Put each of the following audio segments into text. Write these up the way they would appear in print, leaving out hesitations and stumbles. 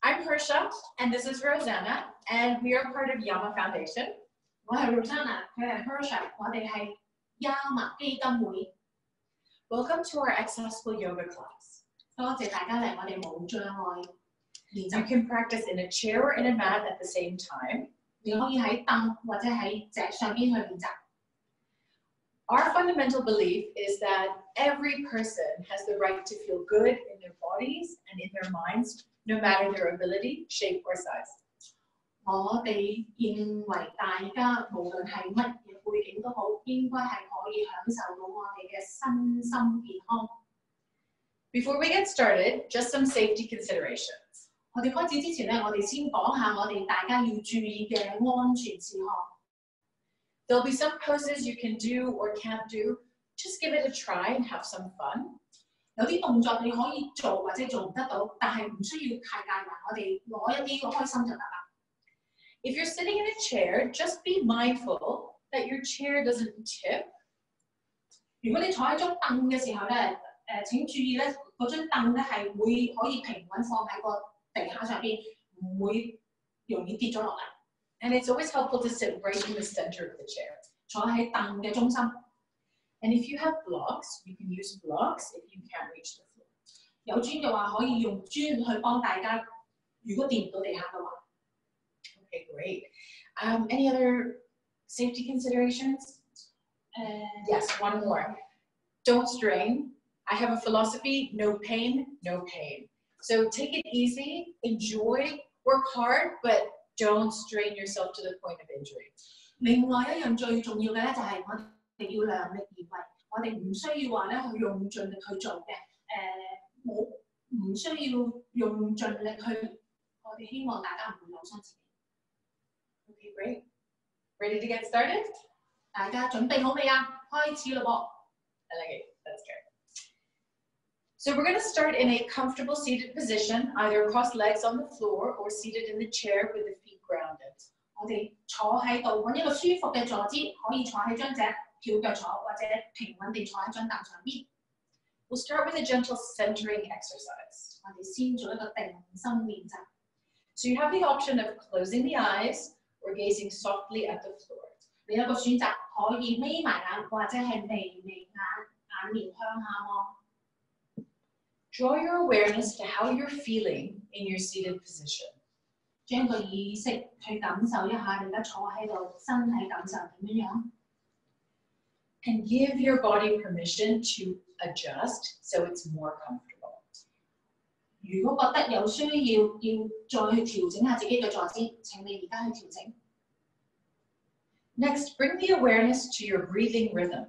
I'm Hersha, and this is Rosanna, and we are part of YAMA Foundation. 我係 Rosanna， 佢係 Hersha， 我哋係 YAMA 基金會。Welcome to our accessible yoga class. 多謝大家嚟我哋無障礙練習。You can practice in a chair or in a mat at the same time. 你可以喺凳或者喺席上邊去練習。Our fundamental belief is that every person has the right to feel good in their bodies and in their minds, no matter their ability, shape, or size. 我哋認為大家無論係乜嘢背景都好，應該係可以享受到我哋嘅身心健康。Before we get started, just some safety considerations. 我哋開始之前咧，我哋先講下我哋大家要注意嘅安全事項。There'll be some poses you can do or can't do. Just give it a try and have some fun. 有啲動作你可以做或者做唔得到，但係唔需要太介意，我哋攞一啲開心就得啦。If you're sitting in a chair, just be mindful that your chair doesn't tip. 如果你坐喺張凳嘅時候咧，請注意咧，嗰張凳咧係會可以平穩放喺個地下上邊，唔會容易跌咗落嚟。And it's always helpful to sit right in the center of the chair. 坐喺凳嘅中心。And if you have blocks, you can use blocks if you can't reach the floor. 有磚嘅話，可以用磚去幫大家。如果掂唔到地下嘅話。Okay, great. Any other safety considerations? Yes, one more. Don't strain. I have a philosophy, no pain, no pain. So take it easy, enjoy, work hard, but don't strain yourself to the point of injury. 另外一樣最重要嘅咧，就係我哋要量力而為，我哋唔需要話咧去用盡力去做嘅，唔需要用盡力去，我哋希望大家唔會扭傷自己。Okay, great. Ready to get started? 大家準備好未啊？開始咯噃。I like it. That's good. So we're going to start in a comfortable seated position, either cross legs on the floor or seated in the chair with the feet grounded. 我哋坐喺度揾一個舒服嘅坐姿，可以坐喺張席翹腳坐，或者平穩地坐喺張凳上邊。We'll start with a gentle centering exercise. 我哋先做一個定心練習。So you have the option of closing the eyes or gazing softly at the floor. 你有個選擇可以眯埋眼，或者係微微眼簾向下望。Draw your awareness to how you're feeling in your seated position. 將個意識去感受一下，你而家坐喺度，身體感受點樣？ And give your body permission to adjust so it's more comfortable. 如果覺得有需要再去調整下自己嘅坐姿，請你而家去調整。Next, bring the awareness to your breathing rhythm.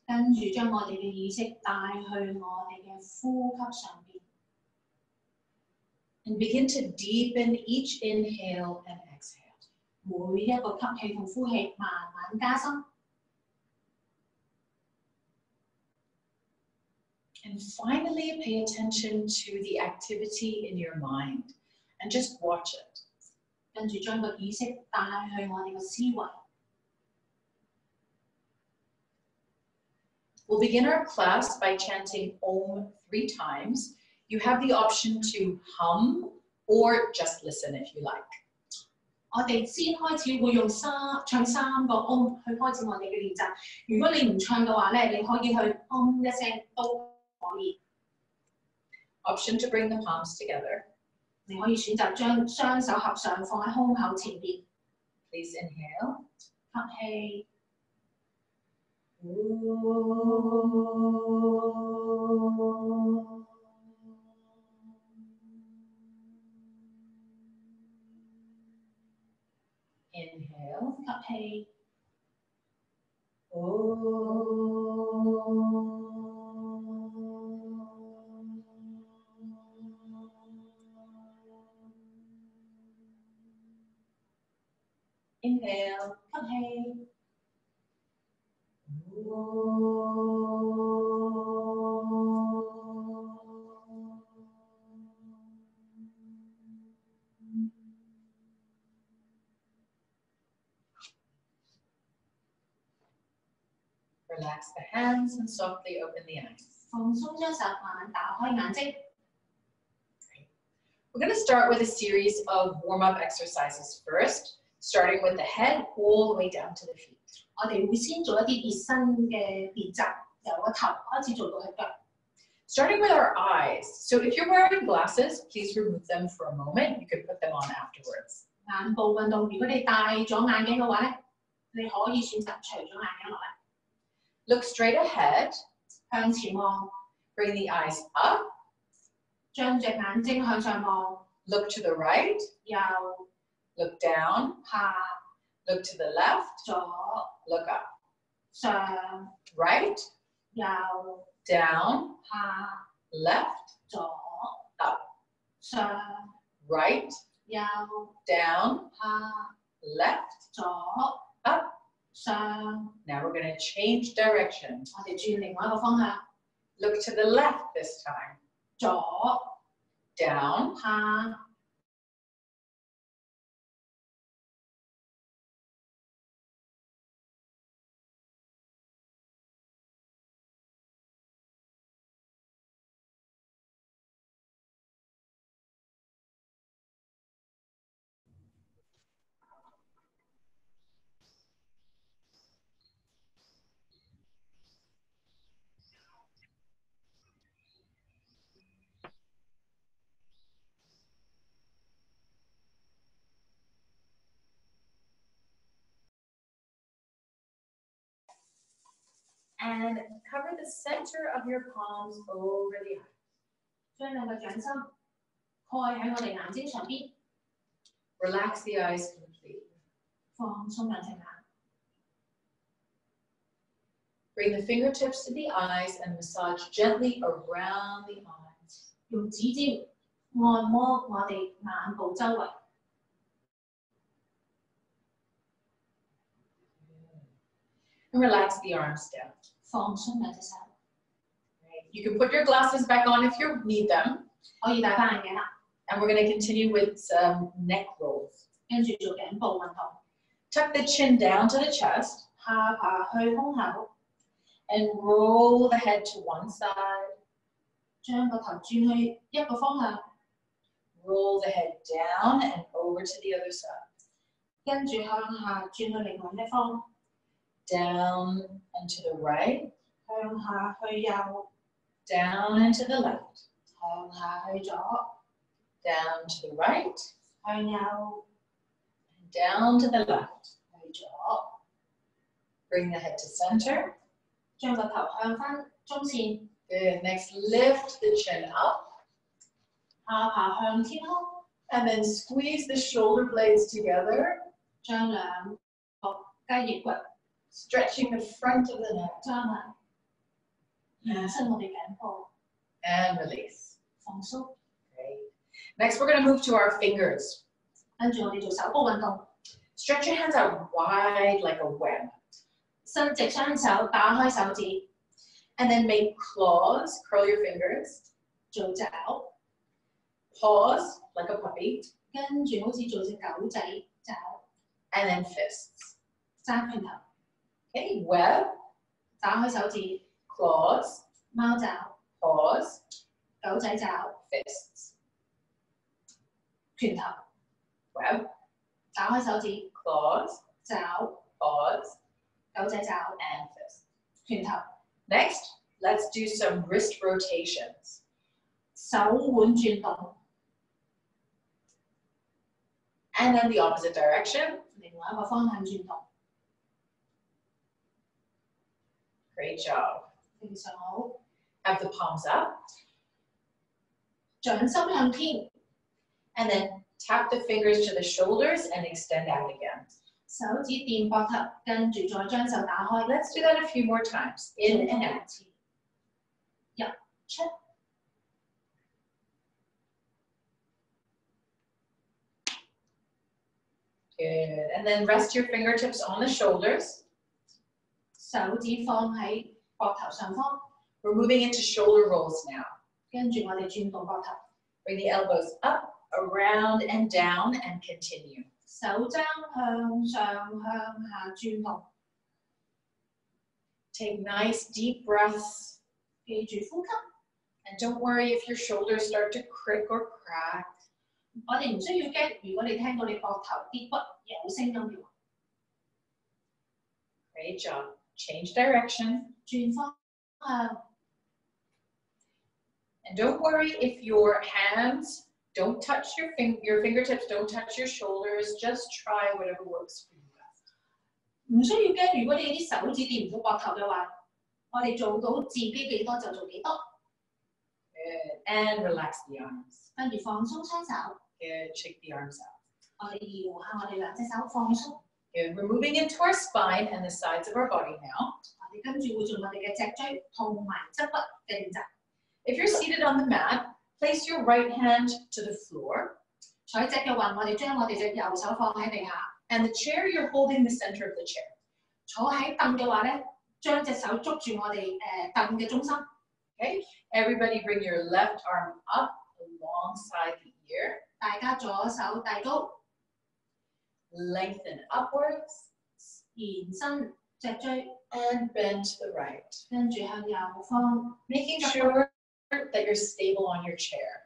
跟住將我哋嘅意識帶去我哋嘅呼吸上邊。And begin to deepen each inhale and exhale. 每一個吸氣同呼氣慢慢加深。And finally, pay attention to the activity in your mind and just watch it. 跟住將個意識帶去我哋嘅思維。We'll begin our class by chanting Om 3 times. You have the option to hum or just listen if you like. 我哋先開始會用唱3個 Om 去開始我哋嘅練習。如果你唔唱嘅話咧，你可以去 Om 一聲都可以。Option to bring the palms together. 你可以選擇將雙手合上放喺胸口前邊。Please inhale. 吸氣。Inhale. 吸氣。Inhale. 吸氣。Relax the hands and softly open the eyes. 放鬆雙手，慢慢打開眼睛。We're going to start with a series of warm-up exercises first, starting with the head all the way down to the feet. 我哋會先做一啲熱身嘅練習，由個頭開始做到去腳。Starting with our eyes. So if you're wearing glasses, please remove them for a moment. You can put them on afterwards. 眼部運動，如果你戴咗眼鏡嘅話咧，你可以選擇除咗眼鏡落嚟。Look straight ahead. 向前望， Bring the eyes up. 將隻眼睛向上望， Look to the right. 右 Look down. 下 Look to the left. 左 Look up. 上 Right. 右 Down. 下 Left. 左 Up. 上 Right. 右 Down. 下 Left. 左 Up. 上， Now we're going to change direction. 我哋轉另外一個方向， Look to the left this time. 左 Down. 下 And cover the center of your palms over the eyes. 將兩個掌心蓋喺我哋眼睛上邊， Relax the eyes completely. 放鬆兩隻眼， Bring the fingertips to the eyes and massage gently around the eyes. 用指尖按摩我哋眼部周圍， And relax the arms down. 放鬆兩隻手， You can put your glasses back on if you need them. 可以戴翻眼鏡啦。 And we're going to continue with some neck rolls. 跟住做頸部運動， Tuck the chin down to the chest 下巴去胸口， and roll the head to one side. 將個頭轉去一個方向， Roll the head down and over to the other side. 跟住向下轉去另外一方， Down and to the right. 向下去右， Down and to the left. 向下去左， Down to the right. 向右 Down to the left. 去左， Bring the head to center. 將個頭向翻中線， Good. Next, lift the chin up 下巴向天空， and then squeeze the shoulder blades together, 將兩個雞翼骨 stretching the front of the neck 揸埋，延伸我哋頸部， and release. 放鬆。 Great. Next, we're going to move to our fingers. 跟住我哋做手部運動， Stretch your hands out wide like a web. 伸直雙手，打開手指， And then make claws, curl your fingers. 做爪， Paws like a puppy. 跟住好似做隻狗仔爪， And then fists. 揸拳頭， Okay, web, 打開手指， claws, 貓爪， paws, 狗仔爪， fists. 拳頭， Web, 打開手指， claws, 爪， paws, 狗仔爪， and fists. 拳頭， Next, let's do some wrist rotations. 手腕轉動， And then the opposite direction. 另外一個方向轉動， Great job. 非常好。 Have the palms up. 掌心向天， And then tap the fingers to the shoulders and extend out again. 手指掂膊頭，跟住再將手打開， Let's do that a few more times. In and out. 入出， Good. And then rest your fingertips on the shoulders. 手指放喺膊頭上方， We're moving into shoulder rolls now. 跟住我哋轉動膊頭， Bring the elbows up, around, and down, and continue. 手踭向上向下轉動， Take nice deep breaths. 記住呼吸， And don't worry if your shoulders start to crick or crack. 我哋唔需要驚，如果你聽到你膊頭啲骨有聲音嘅話。Great job. Change direction. 轉方向。And don't worry if your hands don't touch your fingertips, don't touch your shoulders. Just try whatever works for you best. 唔需要驚，如果你啲手指掂唔到膊頭嘅話，我哋做到自己幾多就做幾多。Good. And relax the arms. 跟住放鬆雙手。Good. Shake the arms out. 我哋搖下我哋兩隻手放鬆。Good. We're moving into our spine and the sides of our body now. 我哋跟住會做我哋嘅脊椎同埋側骨嘅練習。If you're seated on the mat, place your right hand to the floor. 坐直嘅話，我哋將我哋隻右手放喺地下。And the chair, you're holding the center of the chair. 坐喺凳嘅話咧，將隻手捉住我哋凳嘅中心。Okay. Everybody bring your left arm up alongside the ear. 大家左手遞高。Lengthen upwards. 延伸脊椎。And bend to the right. 跟住向右方。Making sure that you're stable on your chair.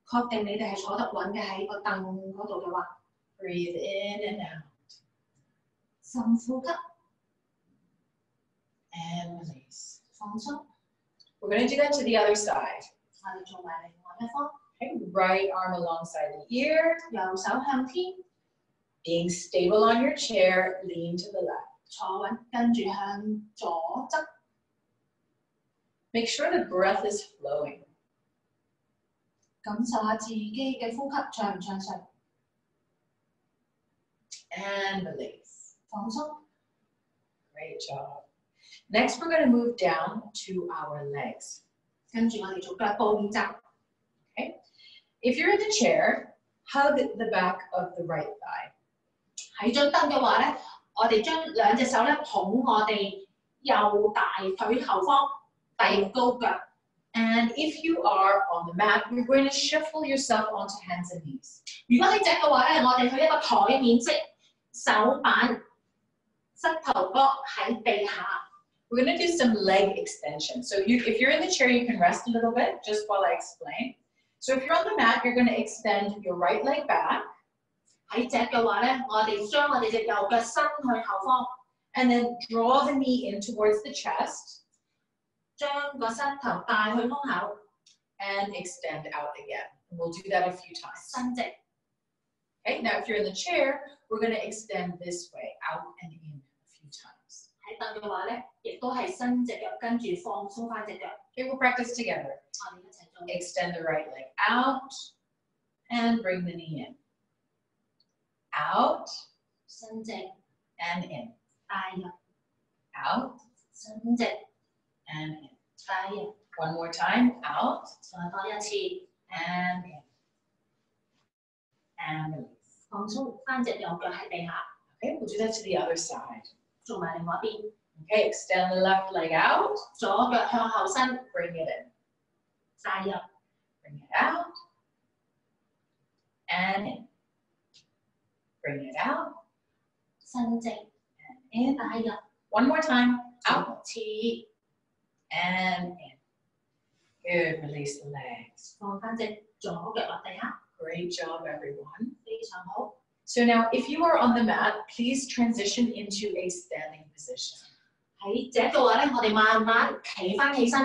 確定你哋係坐得穩嘅喺個凳嗰度嘅話。Breathe in and out. 深呼吸。And release. 放鬆。We're going to do that to the other side. 我哋做埋另外一方。Okay. Right arm alongside the ear. 右手向天。Being stable on your chair, lean to the left. 坐穩，跟住向左側。Make sure the breath is flowing. 感受下自己嘅呼吸暢唔暢順。And release. 放鬆。Great job. Next, we're going to move down to our legs. 跟住我哋做腳部練習。Okay. If you're in the chair, hug the back of the right thigh. 喺張凳嘅話咧，我哋將兩隻手咧捧我哋右大腿後方，遞高腳。And if you are on the mat, you're going to shuffle yourself onto hands and knees. 如果喺隻嘅話咧，我哋去一個台面式，手板、膝頭哥喺地下。We're going to do some leg extension. So if you're in the chair, you can rest a little bit just while I explain. So if you're on the mat, you're going to extend your right leg back. 喺隻嘅話咧，我哋將我哋隻右腳伸去後方 ，and then draw the knee in towards the chest， 將個膝頭帶去胸口 ，and extend out again. And we'll do that a few times. 伸直。Okay, now if you're in the chair, we're going to extend this way, out and in a few times. 喺凳嘅話咧，亦都係伸隻腳，跟住放鬆翻隻腳。Okay, we'll practice together. 我哋一齊做。Extend the right leg out, and bring the knee in. Out, 伸直 and in. 帶入 Out, 伸直 and in. 帶入。One more time. Out, 再多一次， and in. And release. 放鬆翻隻右腳喺地下。Okay, we'll do that to the other side. 做埋另外一邊。Okay, extend the left leg out. 左腳向後伸， Bring it in. 帶入。Bring it out. And in. Bring it out. 伸直 And in. 帶入。One more time. Out. 次 And in. Good. Release the legs. 放翻隻左腳落地下。Great job, everyone. 非常好。So now, if you are on the mat, please transition into a standing position. 喺這嘅話咧，我哋慢慢企翻起身，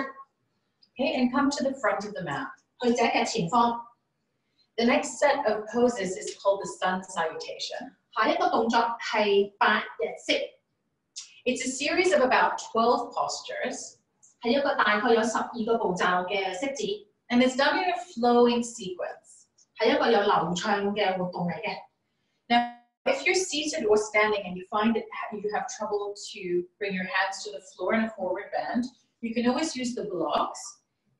Okay, and come to the front of the mat. 去這嘅前方。 The next set of poses is called the sun salutation. 下一個動作係8日式， It's a series of about 12 postures, 係一個大概有12個步驟嘅式子， and it's done in a flowing sequence. 係一個有流暢嘅活動嚟嘅。 Now, if you're seated or standing and you find that you have trouble to bring your hands to the floor in a forward bend, you can always use the blocks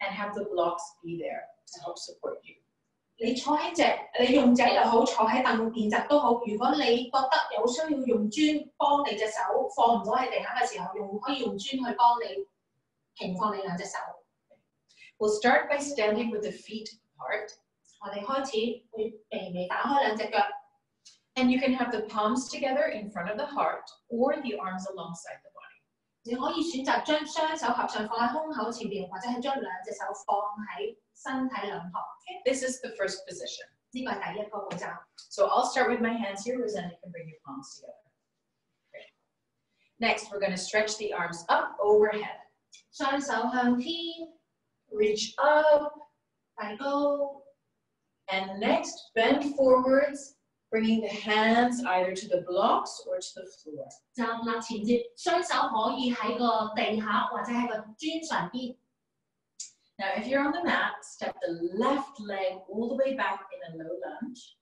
and have the blocks be there to help support you. 你坐喺你用隻又好，坐喺凳練習都好。如果你覺得有需要用磚幫你隻手放唔到喺地下嘅時候，可以用磚去幫你平放你兩隻手。We'll start by standing with the feet apart. 我哋開始會微微打開兩隻腳。 And you can have the palms together in front of the heart or the arms alongside the body. 你可以選擇將雙手合上放喺胸口前邊，或者係將兩隻手放喺身體兩旁。Okay, this is the first position. 呢個係第一個步驟。So I'll start with my hands here. Rosanna, you can bring your palms together. Great. Next, we're going to stretch the arms up overhead. 雙手向天， Reach up. 提高。 And next, bend forwards, bringing the hands either to the blocks or to the floor. 站立前接，雙手可以喺個地下或者喺個磚上邊。 Now, if you're on the mat, step the left leg all the way back in a low lunge.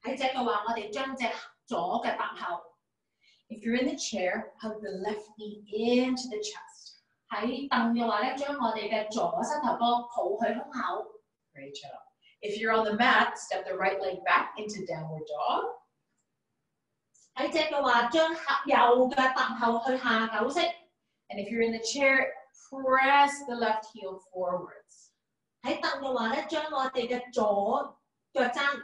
喺這嘅話，我哋將隻左腳搭後。 If you're in the chair, hug the left knee into the chest. 喺凳嘅話咧，將我哋嘅左膝頭哥抱去胸口。 Great job. If you're on the mat, step the right leg back into downward dog. 喺隻嘅話，將右腳搭後去下九式。 And if you're in the chair, press the left heel forwards. 喺凳嘅話咧，將我哋嘅左腳踭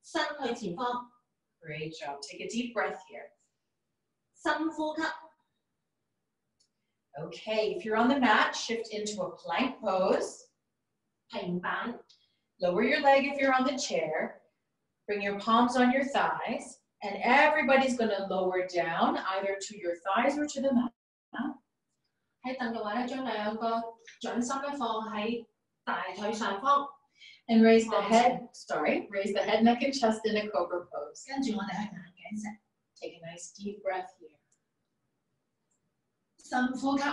伸去前方。 Great job. Take a deep breath here. 深呼吸。 Okay, if you're on the mat, shift into a plank pose. 平板。 Lower your leg if you're on the chair. Bring your palms on your thighs. And everybody's going to lower down either to your thighs or to the mat. 喺凳嘅話咧，將兩個掌心咧放喺大腿上方。 And raise the head, raise the head, neck, and chest in a cobra pose. 跟住我哋係眼鏡石。 Take a nice deep breath here. 深呼吸。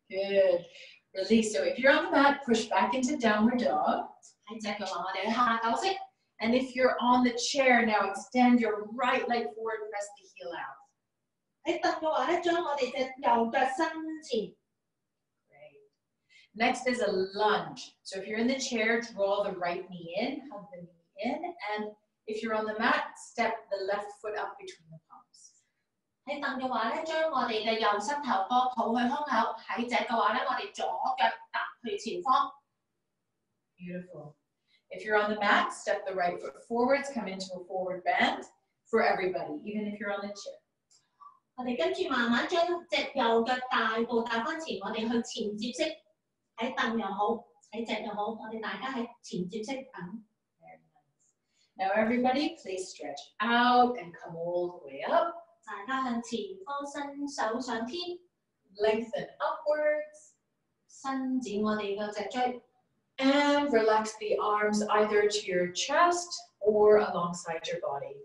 Good. Release. So if you're on the mat, push back into downward dog. 喺隻嘅話，我哋去下九式。 And if you're on the chair, now extend your right leg forward, press the heel out. 喺凳嘅話咧，將我哋隻右腳伸前。 Great. Next is a lunge. So if you're in the chair, draw the right knee in, hug the knee in. And if you're on the mat, step the left foot up between the palms. 喺凳嘅話咧，將我哋嘅右膝頭哥抱去胸口。喺隻嘅話咧，我哋左腳踏去前方。 Beautiful. If you're on the mat, step the right foot forwards, come into a forward bend for everybody, even if you're on the chair. 我哋跟住慢慢將隻右腳大步踏翻前，我哋去前接式。喺凳又好，喺隻又好，我哋大家喺前接式等。 Very nice. Now everybody, please stretch out and come all the way up. 大家向前方伸手上天， Lengthen upwards. 伸展我哋嘅脊椎。 And relax the arms either to your chest or alongside your body.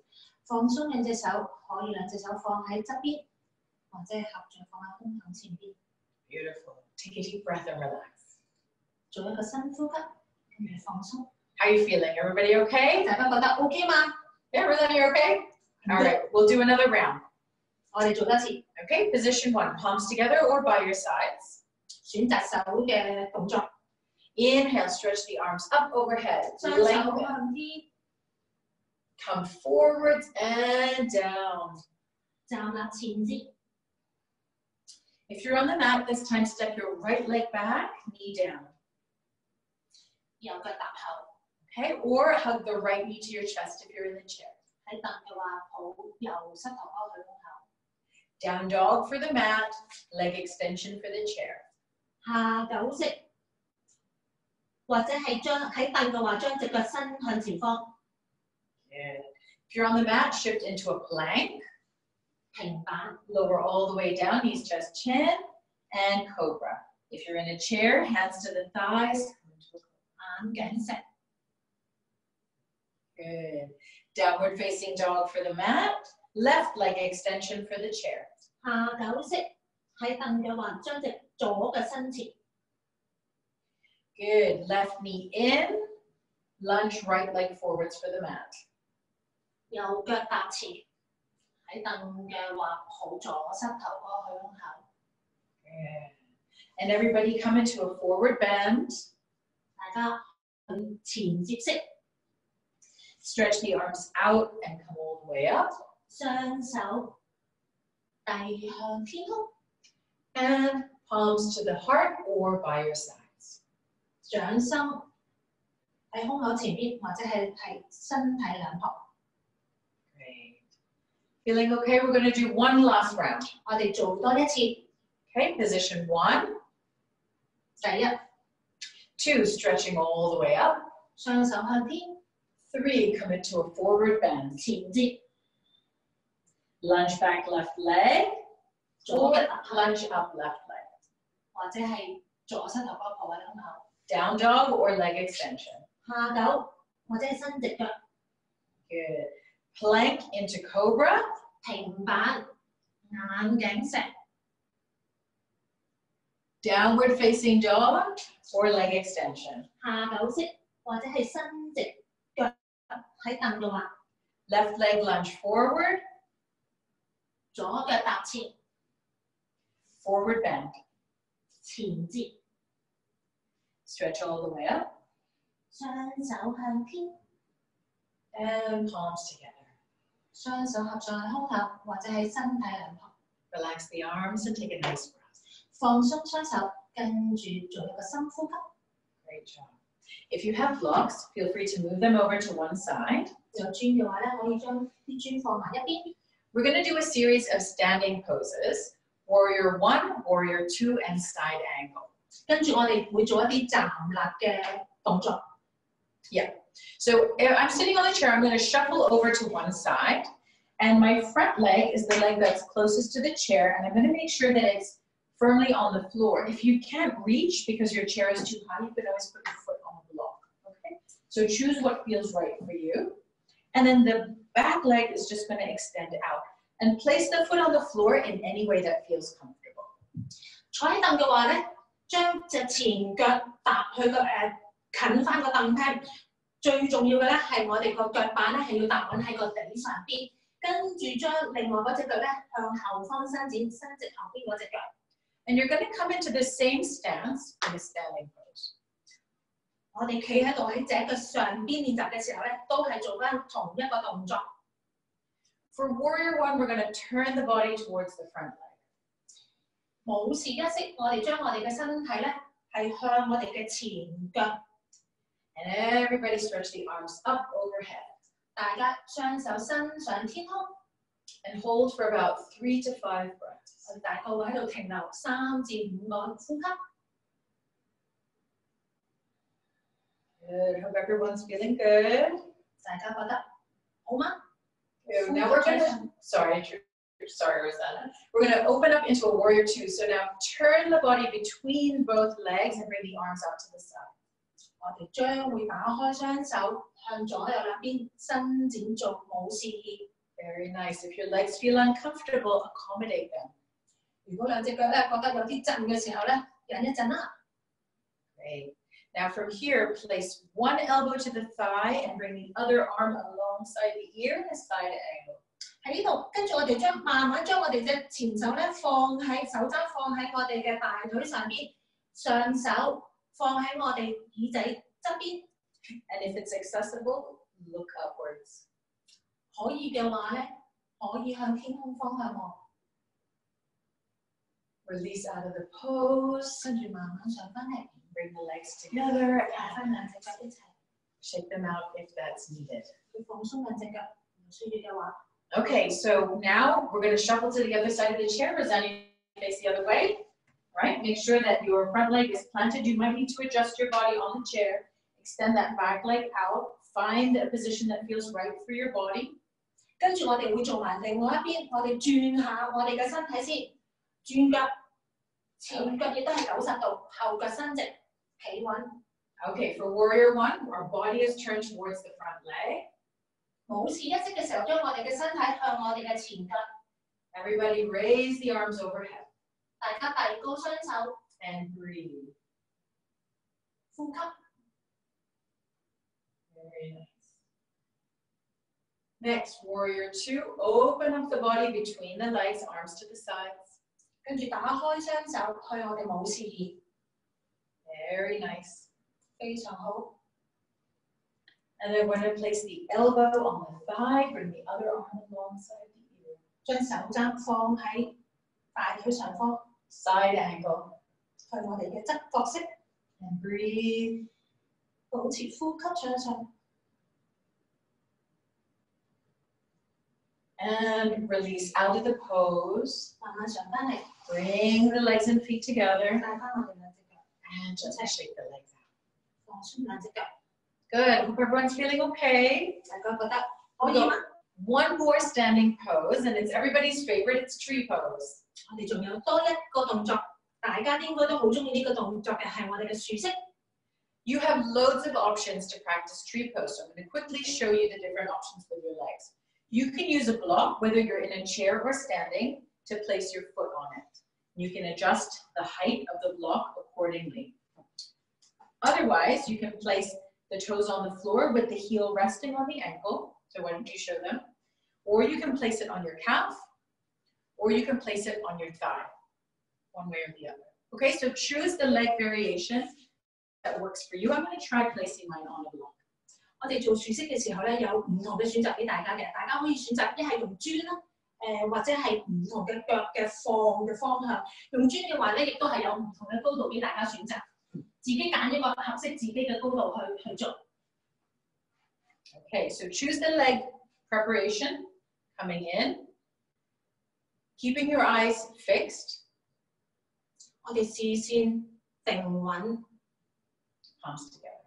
放鬆兩隻手，可以兩隻手放喺側邊，或者合掌放喺胸口前邊。 Beautiful. Take a deep breath and relax. 做一個深呼吸，跟住放鬆。 How are you feeling? Everybody okay? 大家覺得 OK 嗎？ Yeah, Rosanna, you're okay? All right, we'll do another round. 我哋做多次， Okay, position 1, palms together or by your sides. 選擇手嘅動作。 Inhale, stretch the arms up overhead. 雙手 Lengthen. 向天， Come forwards and down. 站立前接。 If you're on the mat, this time step your right leg back, knee down. 右腳踏後。 Okay, or hug the right knee to your chest if you're in the chair. 喺凳嘅話，抱右膝頭哥去胸口。 Down dog for the mat, leg extension for the chair. 下九式，或者係將喺凳嘅話，將隻腳伸向前方。 Good. If you're on the mat, shift into a plank. 平板。 Lower all the way down, knees, chest, chin, and cobra. If you're in a chair, hands to the thighs. Come into a cobra. 眼鏡石。 Good. Downward facing dog for the mat. Left leg extension for the chair. 下九式，喺凳嘅話，將隻左腳伸前。 Good. Left knee in. Lunge right leg forwards for the mat. 右腳踏前。喺凳嘅話，抱左膝頭哥去胸口。 Good. And everybody come into a forward bend. 大家去前接式。 Stretch the arms out and come all the way up. 雙手遞向天空。 And palms to the heart or by your sides. 掌心喺胸口前邊，或者係身體兩旁。 Great. Feeling okay? We're going to do one last round. 我哋做多一次。 Okay, position 1. 第一， 2, stretching all the way up. 雙手向天。 3, commit to a forward bend. 前接， Lunge back left leg, 左 or 腳踏下， lunge up left leg. 或者係左膝頭哥抱喺胸口。 Down dog or leg extension. 下狗或者係伸直腳。 Good. Plank into cobra. 平板、眼鏡石、 Downward facing dog or leg extension. 下狗式或者係伸直腳喺凳度啦。 Left leg lunge forward, 左腳踏前， forward bend. 前接， Stretch all the way up 雙手向天， and palms together. 雙手合上喺胸口或者喺身體兩旁， Relax the arms and take a nice breath. 放鬆雙手，跟住做一個深呼吸。 Great job. If you have blocks, feel free to move them over to one side. 有磚嘅話咧，可以將啲磚放埋一邊。 We're going to do a series of standing poses. Warrior 1, Warrior 2, and side angle. 跟住我哋會做一啲站立嘅動作。 So I'm sitting on the chair, I'm going to shuffle over to one side, and my front leg is the leg that's closest to the chair, and I'm going to make sure that it's firmly on the floor. If you can't reach because your chair is too high, you can always put your foot on the block, okay? So choose what feels right for you. And then the back leg is just going to extend out, and place the foot on the floor in any way that feels comfortable. 坐喺凳嘅話咧，將隻前腳踏去個近翻個凳廳。最重要嘅咧係我哋個腳板咧係要踏穩喺個地上邊，跟住將另外嗰隻腳咧向後方伸展，伸直後邊嗰隻腳。And you're going to come into the same stance in a standing pose. 我哋企喺度喺隻腳上邊練習嘅時候咧，都係做翻同一個動作。 For Warrior 1, we're going to turn the body towards the front leg. 冇事一息，我哋將我哋嘅身體咧係向我哋嘅前腳。 And everybody stretch the arms up overhead. 大家雙手伸上天空， And hold for about 3 to 5 breaths. 我哋大概會喺度停留3至5個呼吸。 Good. Hope everyone's feeling good. 大家覺得好嗎？ Good. Now we're going to, sorry, Rosanna. We're going to open up into a Warrior 2. So now turn the body between both legs and bring the arms out to the side. 我哋將會打開雙手向左右兩邊伸展做武士意。 Very nice. If your legs feel uncomfortable, accommodate them. 如果兩隻腳咧覺得有啲震嘅時候咧，忍一陣啦。 Great. Now from here, place one elbow to the thigh and bring the other arm alongside the ear in a side angle. 喺呢度，跟住我哋慢慢將我哋隻前手咧放喺手踭放喺我哋嘅大腿上邊，上手放喺我哋耳仔側邊。 And if it's accessible, look upwards. 可以嘅話咧，可以向天空方向望。 Release out of the pose. 跟住慢慢上翻嚟， Bring the legs together 擺翻兩隻腳一齊， shake them out if that's needed. 去放鬆兩隻腳。唔需要嘅話， Okay, so now we're going to shuffle to the other side of the chair. Rosanna, face the other way. All right, make sure that your front leg is planted. You might need to adjust your body on the chair. Extend that back leg out. Find a position that feels right for your body. 跟住我哋會做埋另外一邊，我哋轉下我哋嘅身體先，轉腳，前腳亦都係90度，後腳伸直，企穩。 Okay, for Warrior 1, our body is turned towards the front leg. 冇事一息嘅時候，將我哋嘅身體向我哋嘅前腳， Everybody raise the arms overhead 大家遞高雙手， and breathe. 呼吸。 Very nice. Next, Warrior 2, open up the body between the legs, arms to the sides. 跟住打開雙手去我哋武士意， Very nice. 非常好。 And then we're going to place the elbow on the thigh, bring the other arm alongside the ear. 將手踭放喺大腿上方， Side angle. 去我哋嘅側角式， And breathe. 保持呼吸向上。 And release out of the pose. 慢慢上翻嚟， Bring the legs and feet together. 帶翻我哋兩隻腳， And gently shake the legs out. 放鬆兩隻腳。Good. Hope everyone's feeling okay. 大家覺得可以嗎？ One more standing pose, and it's everybody's favorite. It's tree pose. 我哋仲有多一個動作，大家應該都好中意呢個動作嘅係我哋嘅樹式。You have loads of options to practice tree pose, so I'm going to quickly show you the different options with your legs. You can use a block, whether you're in a chair or standing, to place your foot on it. You can adjust the height of the block accordingly. Otherwise, you can place the toes on the floor with the heel resting on the ankle. So why don't you show them? Or you can place it on your calf, or you can place it on your thigh, one way or the other. Okay, so choose the leg variation that works for you. I'm going to try placing mine on a block. 我哋做樹式嘅時候咧，有唔同嘅選擇俾大家嘅，大家可以選擇一係用磚啦，或者係唔同嘅腳嘅放嘅方向。用磚嘅話咧，亦都係有唔同嘅高度俾大家選擇，自己揀一個合適自己嘅高度去做。Okay, so choose the leg preparation coming in, keeping your eyes fixed. 我哋視線定穩 ，palms together.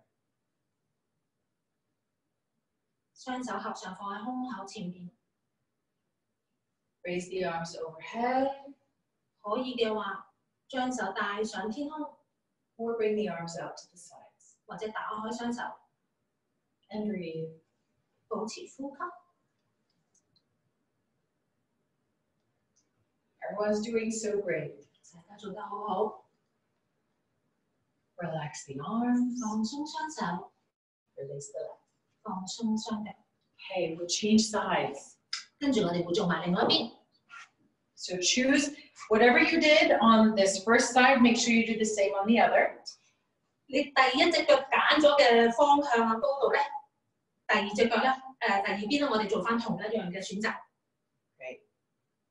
雙手合上放喺胸口前面。Raise the arms overhead. 可以嘅話，將手帶上天空， or bring the arms out to the sides. 或者打開雙手， and breathe. 保持呼吸。Everyone's doing so great. 大家做得好好。Relax the arms. 放鬆雙手， Release the legs. 放鬆雙腳。Okay, we'll change sides. 跟住我哋會做埋另外一邊。So choose whatever you did on this first side, make sure you do the same on the other. 你第一隻腳揀咗嘅方向啊高度咧，第二隻腳咧，第二邊咧，我哋做翻同一樣嘅選擇。Great.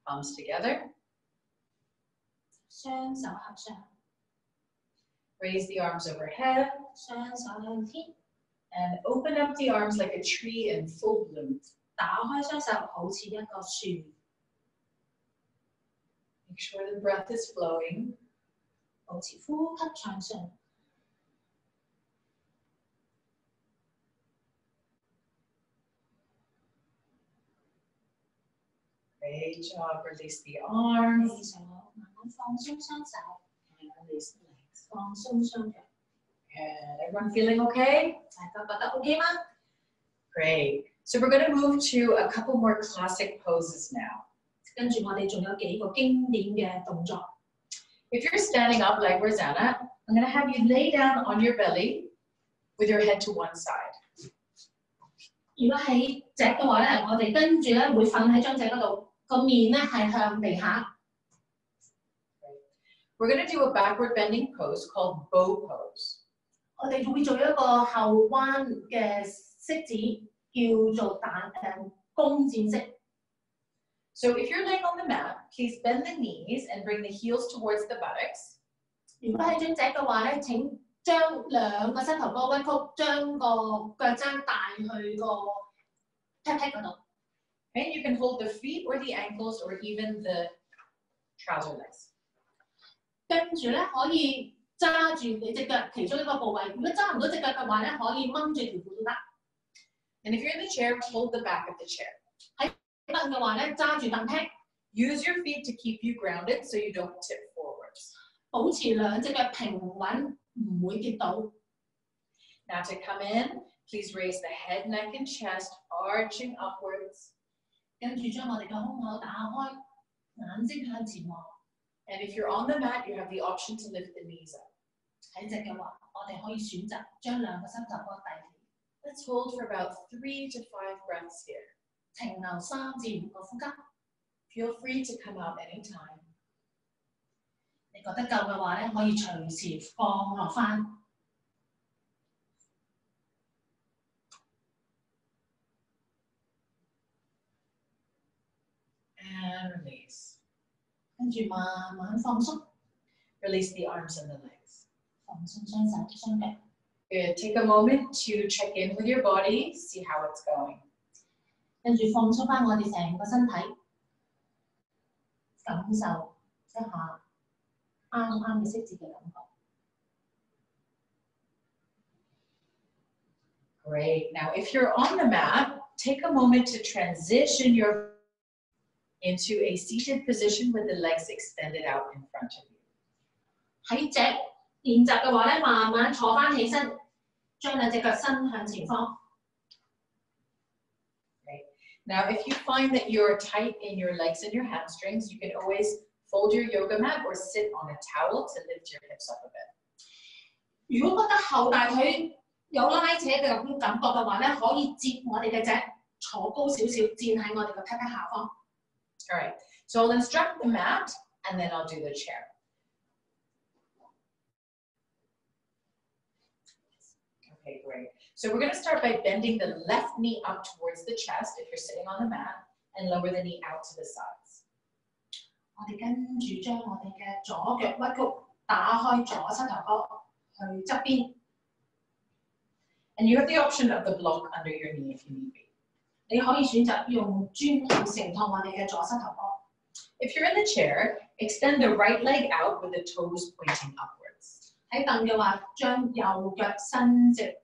Palms together. 雙手合上， Raise the arms overhead. 雙手向天， And open up the arms like a tree in full bloom. 打開雙手，好似一個樹。Make sure the breath is flowing. 保持呼吸暢順。 Great job. Release the arms. 非常好，慢慢放鬆雙手， And release the legs. 放鬆雙腳。 Good. Everyone feeling okay? 大家覺得 OK 嗎？ Great. So we're going to move to a couple more classic poses now. 跟住我哋仲有幾個經典嘅動作。 If you're standing up like Rosanna, I'm going to have you lay down on your belly with your head to one side. 如果喺脊嘅話咧，我哋跟住咧會瞓喺張脊嗰度，個面咧係向地下。 We're going to do a backward bending pose called bow pose. 我哋會做一個後彎嘅式子，叫做弓箭式。 So if you're laying on the mat, please bend the knees and bring the heels towards the buttocks. 如果喺張脊嘅話咧，請將兩個膝頭哥屈曲，將個腳踭帶去個 pat pat 嗰度。 And you can hold the feet or the ankles or even the trouser legs. 跟住咧可以揸住你隻腳其中一個部位。如果揸唔到隻腳嘅話咧，可以掹住條褲都得。 And if you're in the chair, hold the back of the chair. 喺凳嘅話咧，揸住凳廳。 Use your feet to keep you grounded so you don't tip forwards. 保持兩隻腳平穩，唔會跌倒。 Now to come in, please raise the head, neck, and chest, arching upwards. 跟住將我哋嘅胸口打開，眼睛向前望。 And if you're on the mat, you have the option to lift the knees up. 喺直嘅話，我哋可以選擇將兩個膝頭哥遞起。 Let's hold for about 3 to 5 breaths here. 停留3至5個呼吸。 Feel free to come out anytime. 你覺得夠嘅話咧，可以隨時放落翻。 And release. 跟住慢慢放鬆， Release the arms and the legs. 放鬆雙手雙腳。 Good. Take a moment to check in with your body, see how it's going. 跟住放鬆翻我哋成個身體，感受一下啱啱嘅式子嘅感覺。Great. Now, if you're on the mat, take a moment to transition into a seated position with the legs extended out in front of you. 喺只練習嘅話咧，慢慢坐翻起身，將兩隻腳伸向前方。Right. Now, if you find that you're tight in your legs and your hamstrings, you can always fold your yoga mat or sit on a towel to lift your hips up a bit. 如果覺得後大腿有拉扯嘅咁感覺嘅話咧，可以接我哋嘅脊，坐高少少，墊喺我哋嘅屁屁下方。All right. So I'll instruct the mat, and then I'll do the chair. Okay, great. So we're going to start by bending the left knee up towards the chest if you're sitting on the mat, and lower the knee out to the sides. 我哋跟住將我哋嘅左腳屈曲，打開左膝頭哥去側邊。And you have the option of the block under your knee if you need be. 你可以選擇用磚頭承托我哋嘅左膝頭哥。If you're in the chair, extend the right leg out with the toes pointing upwards. 喺凳嘅話，將右腳伸直，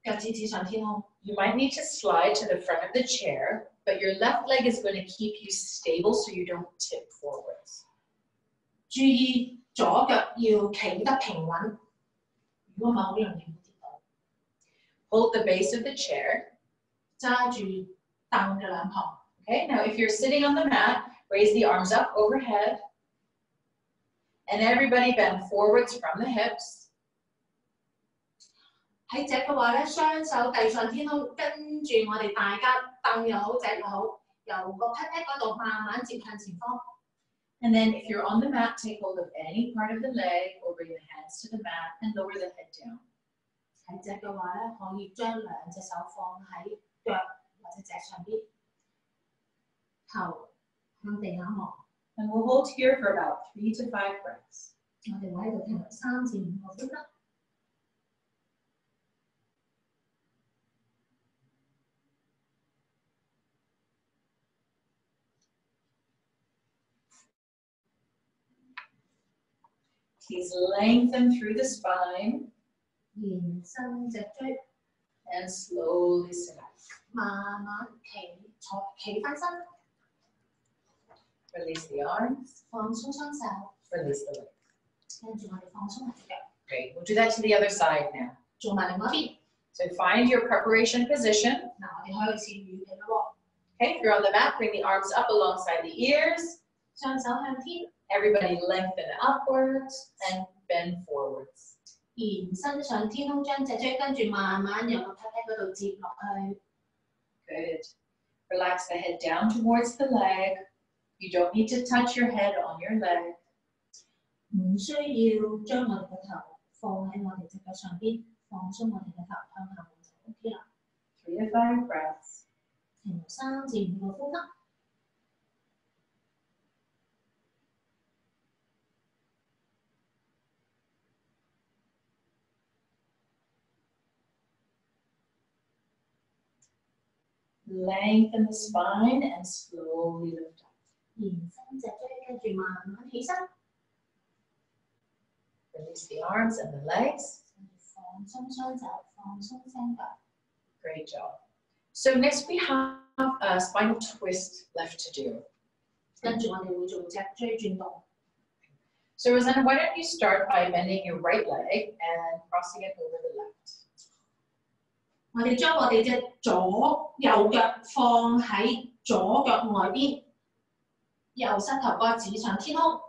腳趾指上天空。You might need to slide to the front of the chair, but your left leg is going to keep you stable so you don't tip forwards. 注意左腳要企得平穩，如果唔係好容易會跌倒。Hold the base of the chair. 揸住凳嘅兩旁。Okay, now if you're sitting on the mat, raise the arms up overhead. And everybody bend forwards from the hips. 喺脊嘅話咧，雙手遞上天空，跟住我哋大家凳又好，脊又好，由個屁屁嗰度慢慢接向前方。And then if you're on the mat, take hold of any part of the leg or bring the hands to the mat and lower the head down. 喺脊嘅話咧，可以將兩隻手放喺腳或者脊上邊，頭向地下望。And we'll hold here for about 3 to 5 breaths. 我哋會喺度停留3至5個呼吸。Please lengthen through the spine. 延伸脊椎 and slowly sit up. 慢慢企翻身。Release the arms. 放鬆雙手。Release the legs. 跟住我哋放鬆埋隻腳。 Great. We'll do that to the other side now. 做埋另外一邊。So find your preparation position. 嗱，我哋開始預備咯喎。Okay, if you're on the mat, bring the arms up alongside the ears. 雙手向天。 Everybody lengthen upwards and bend forwards. 延伸上天空，將脊椎跟住慢慢由個屁屁嗰度接落去。Good. Relax the head down towards the leg. You don't need to touch your head on your leg. 唔需要將我哋嘅頭放喺我哋隻腳上邊，放鬆我哋嘅頭向下就 OK 啦。3 to 5 breaths. 停留3至5個呼吸。Lengthen the spine and slowly lift up. 延伸脊椎，跟住慢慢起身。Release the arms and the legs. 放鬆雙手，放鬆雙腳。 Great job. So next we have a spinal twist left to do. 跟住我哋會做脊椎轉動。So Rosanna, why don't you start by bending your right leg and crossing it over the left? 我哋將我哋隻右腳放喺左腳外邊，右膝頭哥指上天空。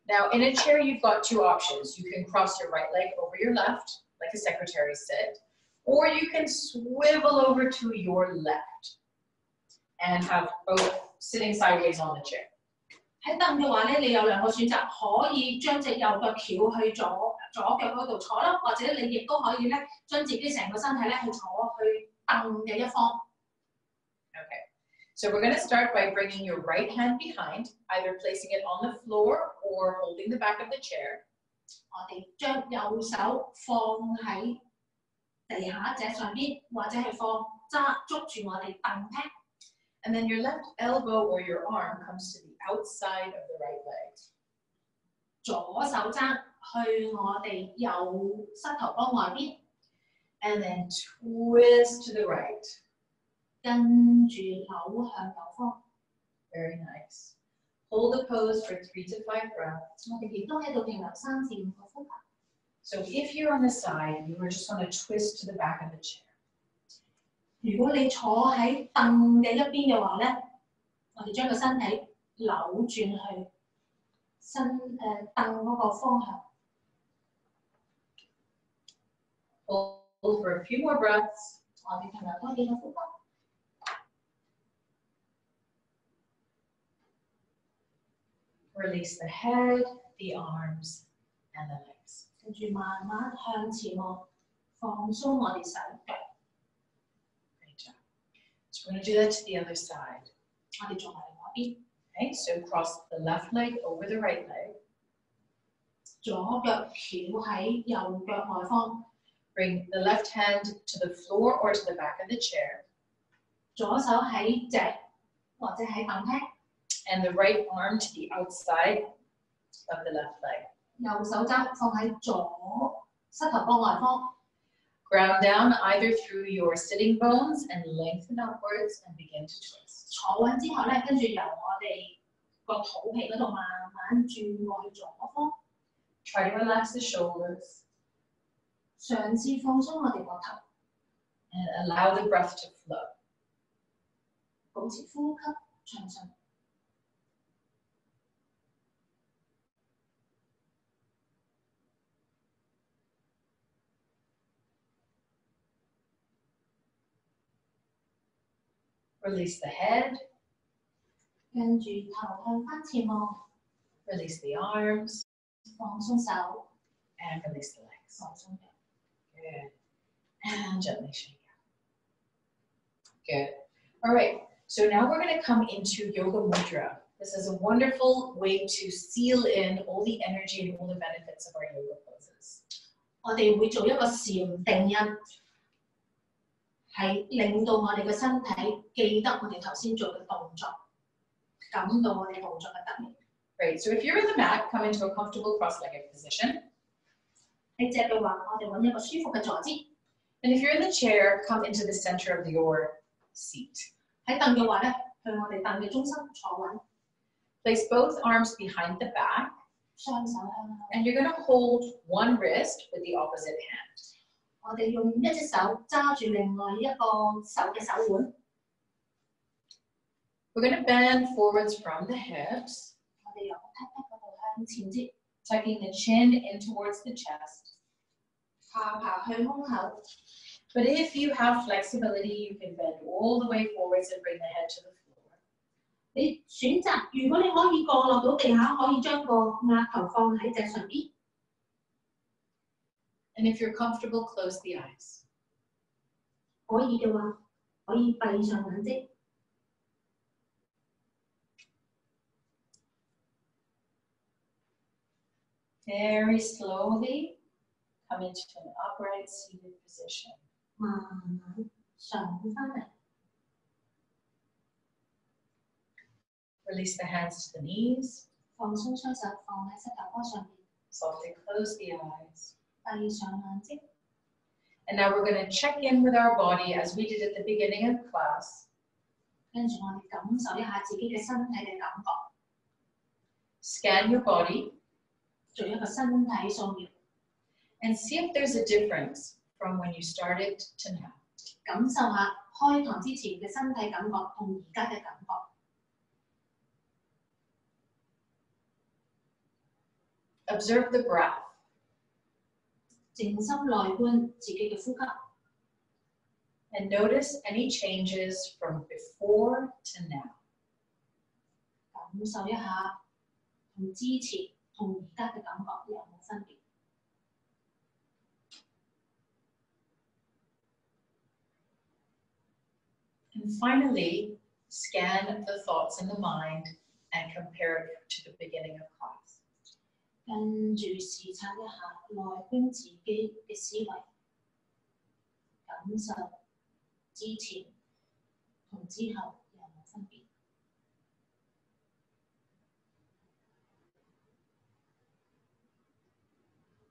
Now in a chair, you've got 2 options. You can cross your right leg over your left, like a secretary sit, or you can swivel over to your left and have both sitting sideways on the chair. 喺凳嘅話咧，你有2個選擇，可以將隻右腳翹去左腳嗰度坐啦，或者你亦都可以咧將自己成個身體咧去坐去凳嘅一方。Okay, so we're going to start by bringing your right hand behind, either placing it on the floor or holding the back of the chair. 我哋將右手放喺地下脊上邊，或者係捉住我哋凳踢。And then your left elbow or your arm comes to the outside of the right leg. 左手踭去我哋右膝頭哥外邊。And then twist to the right. 跟住扭向右方。Very nice. Hold the pose for 3 to 5 breaths. 我哋亦都喺度停留3至5個呼吸。So if you're on the side, you just want to twist to the back of the chair. 如果你坐喺凳嘅一邊嘅話咧，我哋將個身體扭轉去凳嗰個方向。Hold for a few more breaths. 我哋停留多幾個呼吸。Release the head, the arms, and the legs. 跟住慢慢向前望，放鬆我哋手腳。Great job. So we're going to do that to the other side. 我哋做埋另外一邊。Okay, so cross the left leg over the right leg. 左腳翹喺右腳外方。Bring the left hand to the floor or to the back of the chair. 左手喺席或者喺凳廳。And the right arm to the outside of the left leg. 右手踭放喺左膝頭哥外方。Ground down either through your sitting bones and lengthen upwards and begin to twist. 坐穩之後咧，跟住由我哋個肚皮嗰度慢慢轉過去左方。Try to relax the shoulders. 嘗試放鬆我哋個頭。And allow the breath to flow. 保持呼吸暢順。Release the head. 跟住頭向翻前望。Release the arms. 放鬆手。And release the legs. 放鬆腳。Good. And gently shake out. Good. All right. So now we're going to come into Yoga Mudra. This is a wonderful way to seal in all the energy and all the benefits of our yoga poses. 我哋會做一個禪定印。係令到我哋嘅身體記得我哋頭先做嘅動作，感到我哋動作嘅得力。Great. So if you're in the mat, come into a comfortable cross-legged position. 喺隻嘅話，我哋揾一個舒服嘅坐姿。And if you're in the chair, come into the center of your seat. 喺凳嘅話咧，向我哋凳嘅中心坐穩。Place both arms behind the back. 雙手向後。And you're going to hold one wrist with the opposite hand. 我哋用一隻手揸住另外一個手嘅手腕。We're going to bend forwards from the hips. 我哋由膝嗰度向前接。Tucking the chin in towards the chest. 下巴去胸口。But if you have flexibility, you can bend all the way forwards and bring the head to the floor. 你選擇，如果你可以降落到地下，可以將個額頭放喺隻上邊。And if you're comfortable, close the eyes. 可以嘅話，可以閉上眼睛。Very slowly come into an upright seated position. 慢慢上翻嚟。Release the hands to the knees. 放鬆雙手放喺膝頭哥上面。Softly close the eyes. 閉上眼睛。And now we're going to check in with our body as we did at the beginning of class. 跟住我哋感受一下自己嘅身體嘅感覺。Scan your body. 做一個身體掃描。And see if there's a difference from when you started to now. 感受下開堂之前嘅身體感覺同而家嘅感覺。Observe the breath. 靜心內觀自己嘅呼吸。And notice any changes from before to now. 感受一下同之前同而家嘅感覺有冇分別。And finally, scan the thoughts in the mind and compare it to the beginning of class. 跟住視察一下內觀自己嘅思維，感受之前同之後有冇分別。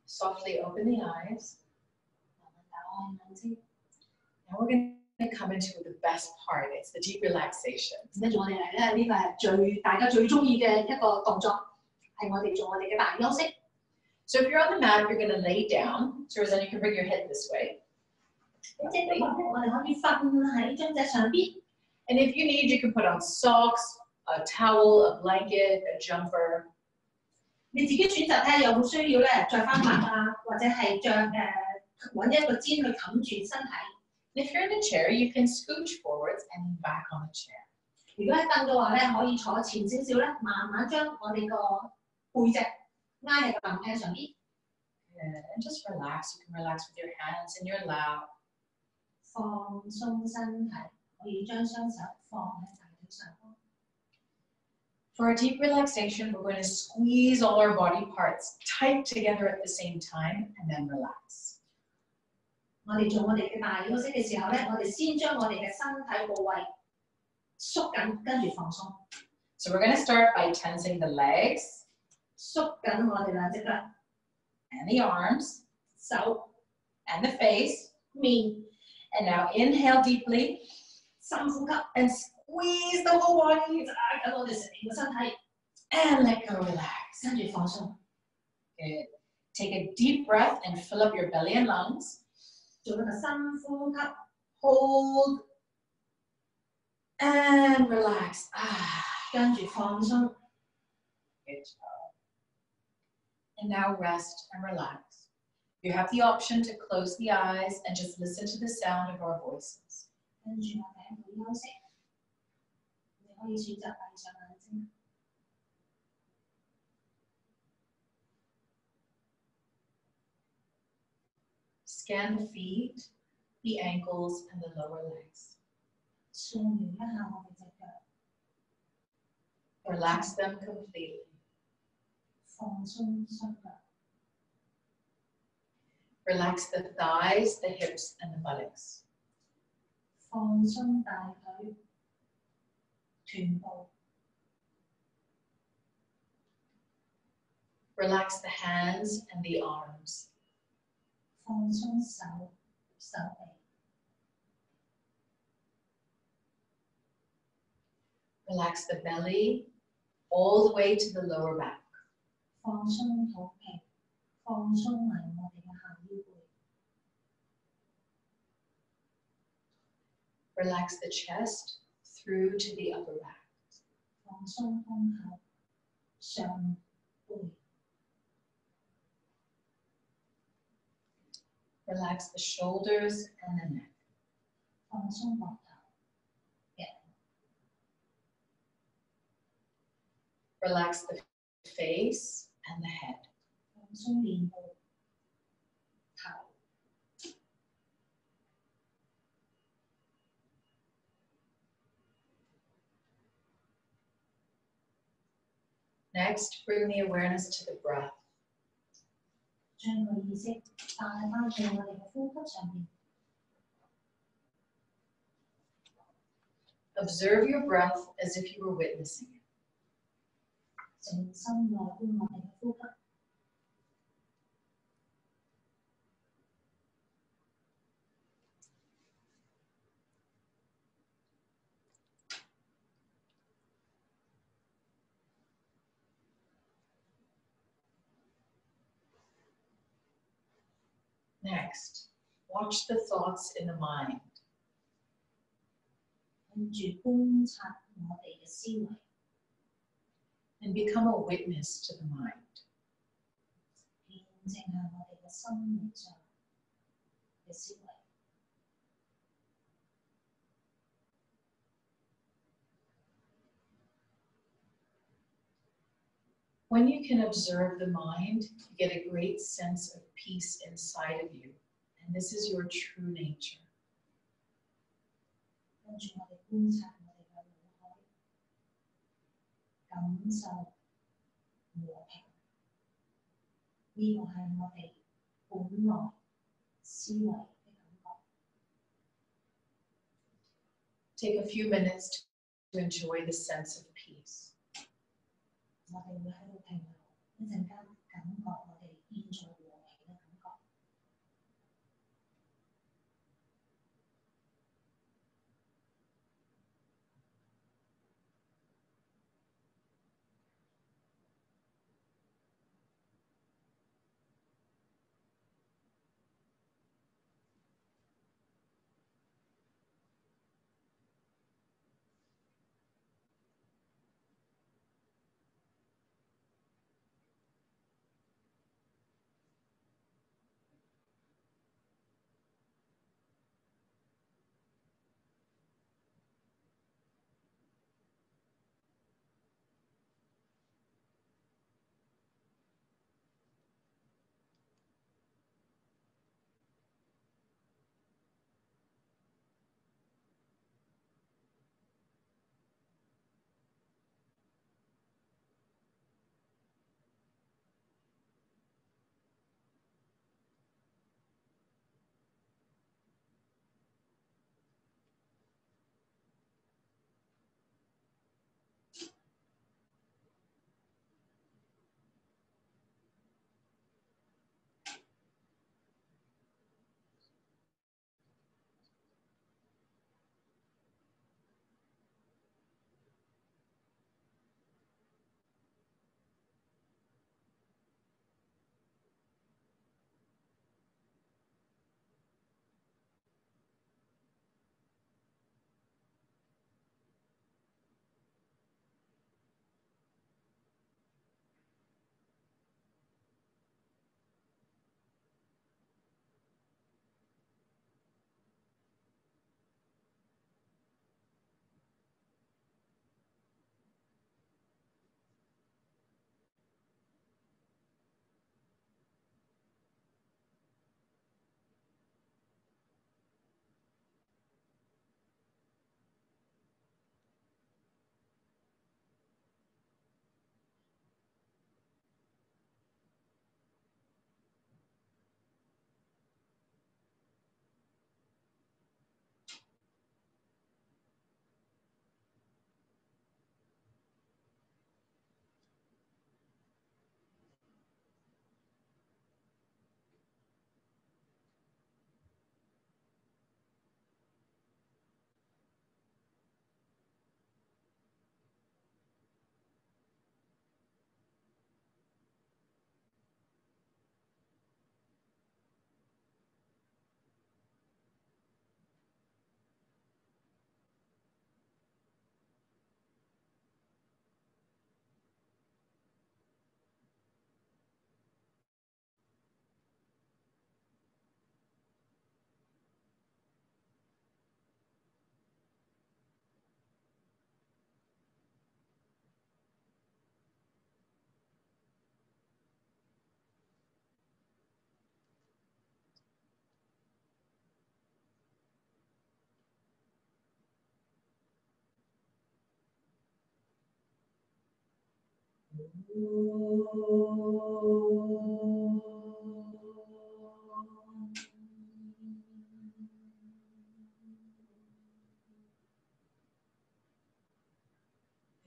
Softly open the eyes. 慢慢打開眼睛。 Now we're going to come into the best part. It's the deep relaxation. 跟住我哋嚟咧，呢個係大家最中意嘅一個動作，係我哋做我哋嘅大休息。 So if you're on the mat, you're going to lay down. So Rosanna, you can bring your head this way. 我哋可以瞓喺張隻上邊。 And if you need, you can put on socks, a towel, a blanket, a jumper. 你自己選擇睇下有冇需要咧，着翻襪啊，或者係着揾一個氈去冚住身體。 And if you're in a chair, you can scooch forwards and lean back on the chair. 如果喺凳嘅話咧，可以坐前少少咧，慢慢將我哋個背脊挨喺個凳梯上邊。 And just relax. You can relax with your hands in your lap. 放鬆身體，可以將雙手放喺大腿上方。 For our deep relaxation, we're going to squeeze all our body parts tight together at the same time and then relax. 我哋做我哋嘅大休息嘅時候咧，我哋先將我哋嘅身體部位縮緊，跟住放鬆。 So we're going to start by tensing the legs 縮緊我哋兩隻腳、 and the arms 手、 and the face. 面。 And now inhale deeply 深呼吸， and squeeze the whole body 揸緊我哋成個身體， and let go, relax. 跟住放鬆。 Good. Take a deep breath and fill up your belly and lungs. 做一個深呼吸， Hold and relax. 跟住放鬆。 Good job. And now rest and relax. You have the option to close the eyes and just listen to the sound of our voices. 跟住我哋喺度休息，你可以選擇閉上眼睛。 Scan the feet, the ankles, and the lower legs. 掃描一下我哋隻腳， Relax them completely. 放鬆雙腳， Relax the thighs, the hips, and the buttocks. 放鬆大腿、臀部， Relax the hands and the arms. 放鬆手臂， Relax the belly all the way to the lower back. 放鬆肚皮，放鬆埋我哋嘅下腰背， Relax the chest through to the upper back. 放鬆胸口、上背， Relax the shoulders and the neck. 放鬆膊頭、頸， Relax the face and the head. 放鬆面部、頭。 Next, bring the awareness to the breath. 將個意識帶翻去我哋嘅呼吸上面， Observe your breath as if you were witnessing it. 靜心內觀我哋嘅呼吸。 Next, watch the thoughts in the mind. 跟住觀察我哋嘅思維， And become a witness to the mind. 見證下我哋嘅心靈上嘅思維。 When you can observe the mind, you get a great sense of peace inside of you. And this is your true nature. 跟住我哋觀察我哋嘅腦海，感受和平。呢個係我哋本來思維嘅感覺。 Take a few minutes to enjoy the sense of peace. 我哋會喺度停留一陣間，感覺我哋現在和平嘅感覺。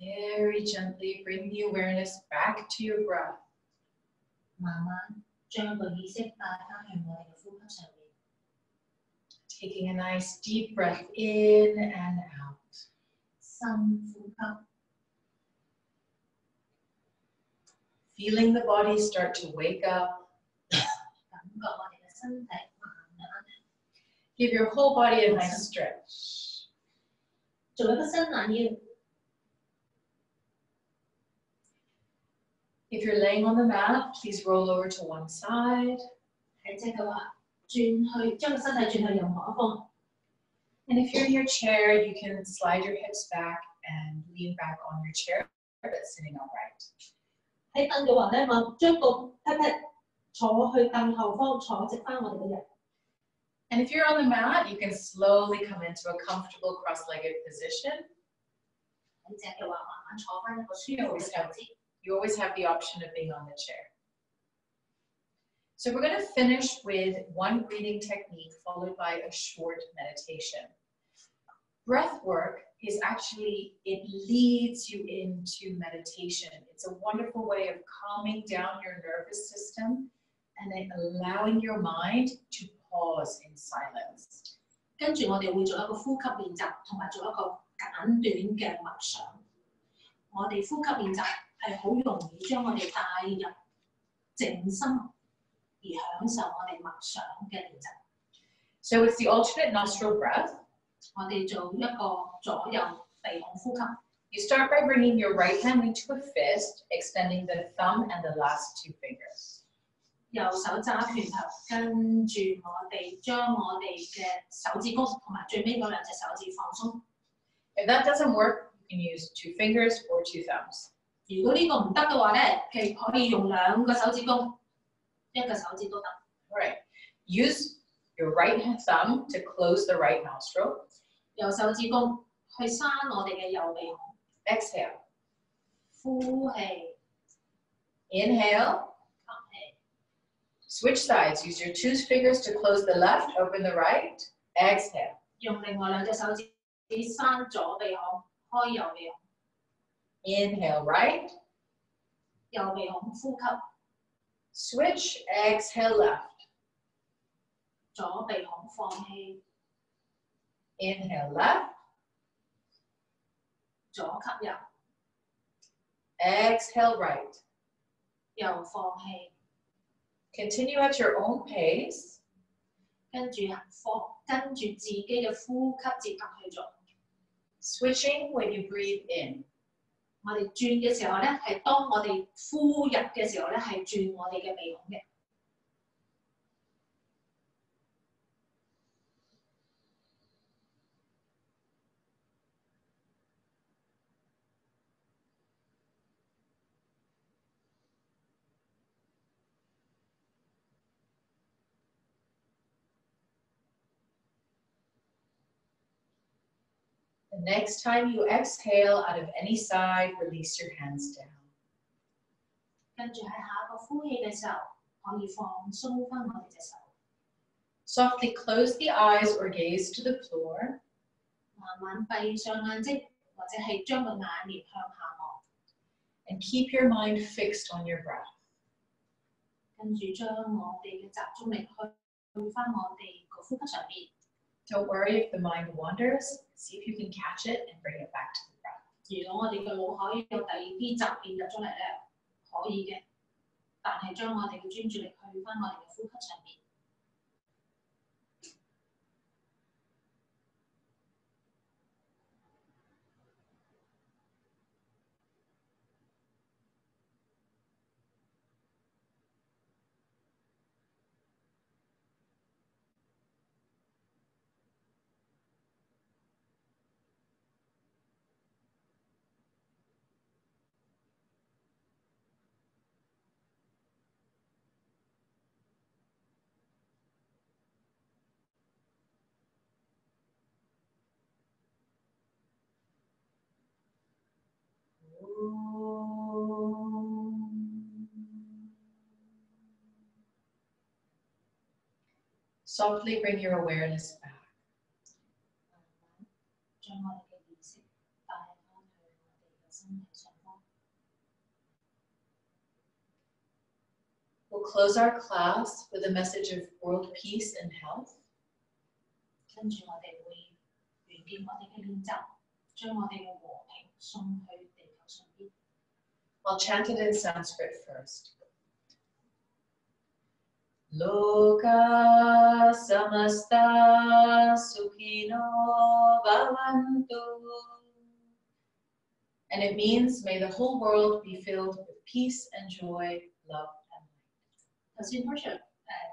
Very gently bring the awareness back to your breath. 慢慢將個意識帶返去我哋嘅呼吸上面。Taking a nice deep breath in and out. 深呼吸， Feeling the body start to wake up. 感覺我哋嘅身體慢慢 Give your whole body a nice stretch. 做一個伸懶腰。 If you're laying on the mat, please roll over to one side. 係即係話轉去將個身體轉去任何一方。 And if you're in your chair, you can slide your hips back and lean back on your chair that's sitting upright. 喺凳嘅話咧，我將個屁屁坐去凳後方，坐直翻我哋嘅人。 And if you're on the mat, you can slowly come into a comfortable cross-legged position. 喺隻嘅話，慢慢坐翻一個舒服嘅位置。 You always have the option of being on the chair. So we're going to finish with one breathing technique followed by a short meditation. Breath work is actually, it leads you into meditation. It's a wonderful way of calming down your nervous system and then allowing your mind to pause in silence. 跟住我哋會做一個呼吸練習，同埋做一個簡短嘅默想。我哋呼吸練習係好容易將我哋帶入靜心，而享受我哋默想嘅練習。So it's the alternate nostril breath. 我哋做一個左右鼻孔呼吸。 You start by bringing your right hand into a fist, extending the thumb and the last two fingers. 右手揸拳頭，跟住我哋將我哋嘅手指公同埋最尾嗰兩隻手指放鬆。 If that doesn't work, you can use 2 fingers or 2 thumbs. 如果呢個唔得嘅話咧，其實可以用兩個手指公，一個手指都得。All right. Use your right thumb to close the right nostril. 右手指公去閂我哋嘅右鼻孔。 Exhale. 呼氣， Inhale. 吸氣。 Switch sides. Use your 2 fingers to close the left, open the right. Exhale. 用另外兩隻手指閂左鼻孔，開右鼻孔。 Inhale right. 右鼻孔呼吸， Switch. Exhale left. 左鼻孔放氣， Inhale left. 左吸入， Exhale right. 右放氣， Continue at your own pace. 跟住自己嘅呼吸節奏去做。 Switching when you breathe in. 我哋轉嘅時候咧，係當我哋呼入嘅時候咧，係轉我哋嘅鼻孔嘅。The next time you exhale out of any side, release your hands down. 跟住喺下一個呼氣嘅時候，可以放鬆翻我哋隻手， Softly close the eyes or gaze to the floor. 慢慢閉上眼睛，或者係將個眼簾向下望， And keep your mind fixed on your breath. 跟住將我哋嘅集中力去翻我哋個呼吸上邊。 Don't worry if the mind wanders. See if you can catch it and bring it back to the breath. 如果我哋嘅腦可以有第二啲雜念入咗嚟咧，可以嘅，但係將我哋嘅專注力去翻我哋嘅呼吸上邊。Softly bring your awareness back. 將我哋嘅意識帶返去我哋嘅身體上方。We'll close our class with a message of world peace and health. 跟住我哋會完結我哋嘅練習，將我哋嘅和平送去地球上邊。I'll chant it in Sanskrit first. Loka samasta sukhino bhavantu. And it means, may the whole world be filled with peace and joy, love and light. 頭先 Hersha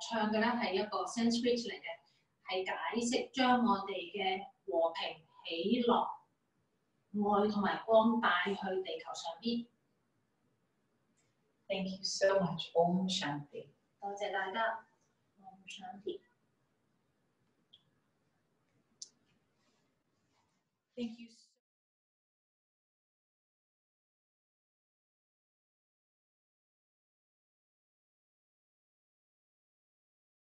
唱嘅咧係一個 Sanskrit 嚟嘅，係解釋將我哋嘅和平、喜樂、愛同埋光帶去地球上邊。Thank you so much. Om Shanti. 多謝大家。Om Shanti。Thank you.